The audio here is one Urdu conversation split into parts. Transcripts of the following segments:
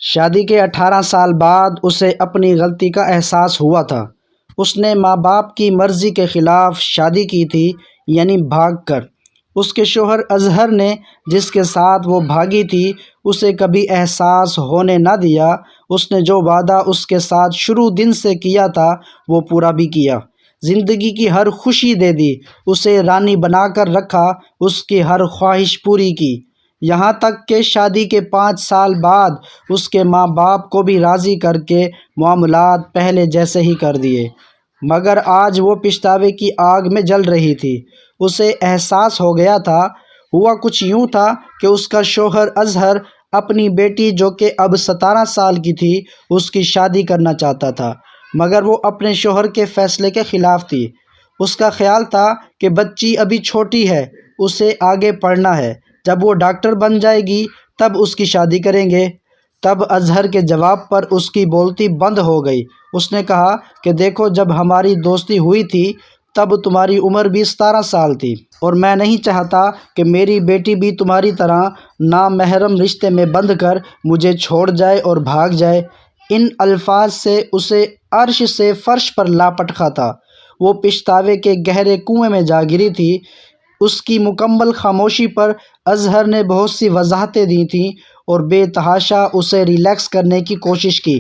شادی کے 18 سال بعد اسے اپنی غلطی کا احساس ہوا تھا۔ اس نے ماں باپ کی مرضی کے خلاف شادی کی تھی، یعنی بھاگ کر۔ اس کے شوہر اظہر نے جس کے ساتھ وہ بھاگی تھی اسے کبھی احساس ہونے نہ دیا۔ اس نے جو وعدہ اس کے ساتھ شروع دن سے کیا تھا وہ پورا بھی کیا۔ زندگی کی ہر خوشی دے دی، اسے رانی بنا کر رکھا، اس کی ہر خواہش پوری کی، یہاں تک کہ شادی کے 5 سال بعد اس کے ماں باپ کو بھی راضی کر کے معاملات پہلے جیسے ہی کر دیے۔ مگر آج وہ پچھتاوے کی آگ میں جل رہی تھی۔ اسے احساس ہو گیا تھا۔ ہوا کچھ یوں تھا کہ اس کا شوہر اظہر اپنی بیٹی جو کہ اب 17 سال کی تھی اس کی شادی کرنا چاہتا تھا، مگر وہ اپنے شوہر کے فیصلے کے خلاف تھی۔ اس کا خیال تھا کہ بچی ابھی چھوٹی ہے، اسے آگے پڑھنا ہے، جب وہ ڈاکٹر بن جائے گی تب اس کی شادی کریں گے۔ تب اظہر کے جواب پر اس کی بولتی بند ہو گئی۔ اس نے کہا کہ دیکھو، جب ہماری دوستی ہوئی تھی تب تمہاری عمر بھی 17 سال تھی، اور میں نہیں چاہتا کہ میری بیٹی بھی تمہاری طرح نامحرم رشتے میں بندھ کر مجھے چھوڑ جائے اور بھاگ جائے۔ ان الفاظ سے اسے عرش سے فرش پر لاپٹخا تھا۔ وہ پچھتاوے کے گہرے کنویں میں جا گری تھی۔ اس کی مکمل خاموشی پر اظہر نے بہت سی وضاحتیں دی تھیں اور بے تحاشا اسے ریلیکس کرنے کی کوشش کی،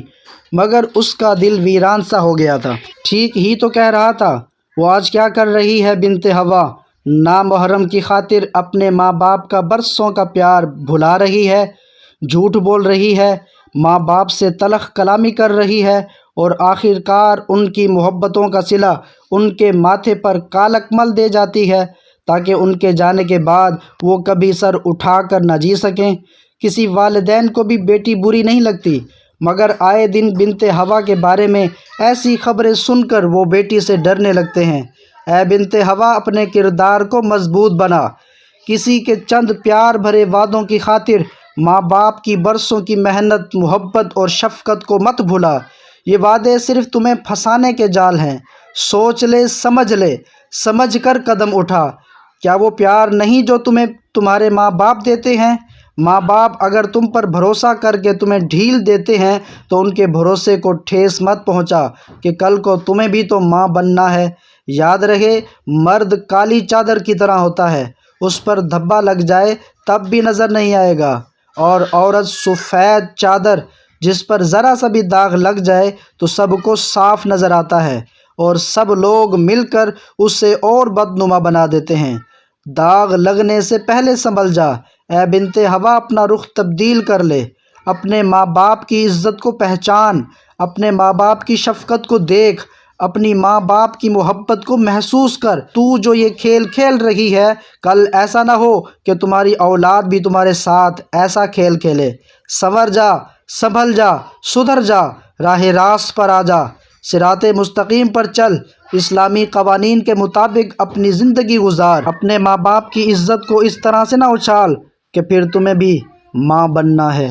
مگر اس کا دل ویران سا ہو گیا تھا۔ ٹھیک ہی تو کہہ رہا تھا۔ وہ آج کیا کر رہی ہے بنت ہوا؟ نامحرم کی خاطر اپنے ماں باپ کا برسوں کا پیار بھلا رہی ہے، جھوٹ بول رہی ہے، ماں باپ سے تلخ کلامی کر رہی ہے، اور آخر کار ان کی محبتوں کا صلہ ان کے ماتھے پر کالک مل دے جاتی ہے تاکہ ان کے جانے کے بعد وہ کبھی سر اٹھا کر نہ جی سکیں۔ کسی والدین کو بھی بیٹی بری نہیں لگتی، مگر آئے دن بنت ہوا کے بارے میں ایسی خبریں سن کر وہ بیٹی سے ڈرنے لگتے ہیں۔ اے بنت ہوا، اپنے کردار کو مضبوط بنا۔ کسی کے چند پیار بھرے وعدوں کی خاطر ماں باپ کی برسوں کی محنت، محبت اور شفقت کو مت بھولا۔ یہ وعدے صرف تمہیں پھنسانے کے جال ہیں۔ سوچ لے، سمجھ کر قدم اٹھا۔ کیا وہ پیار نہیں جو تمہیں تمہارے ماں باپ دیتے ہیں؟ ماں باپ اگر تم پر بھروسہ کر کے تمہیں ڈھیل دیتے ہیں تو ان کے بھروسے کو ٹھیس مت پہنچا کہ کل کو تمہیں بھی تو ماں بننا ہے۔ یاد رہے، مرد کالی چادر کی طرح ہوتا ہے، اس پر دھبا لگ جائے تب بھی نظر نہیں آئے گا، اور عورت سفید چادر، جس پر ذرا سا بھی داغ لگ جائے تو سب کو صاف نظر آتا ہے اور سب لوگ مل کر اسے اور بدنما بنا دیتے ہیں۔ داغ لگنے سے پہلے سنبھل جا۔ اے بنت ہوا، اپنا رخ تبدیل کر لے، اپنے ماں باپ کی عزت کو پہچان، اپنے ماں باپ کی شفقت کو دیکھ، اپنی ماں باپ کی محبت کو محسوس کر۔ تو جو یہ کھیل کھیل رہی ہے، کل ایسا نہ ہو کہ تمہاری اولاد بھی تمہارے ساتھ ایسا کھیل کھیلے۔ سنور جا، سنبھل جا، سدھر جا، راہ راست پر آ جا، صراط مستقیم پر چل، اسلامی قوانین کے مطابق اپنی زندگی گزار۔ اپنے ماں باپ کی عزت کو اس طرح سے نہ اچھال کہ پھر تمہیں بھی ماں بننا ہے۔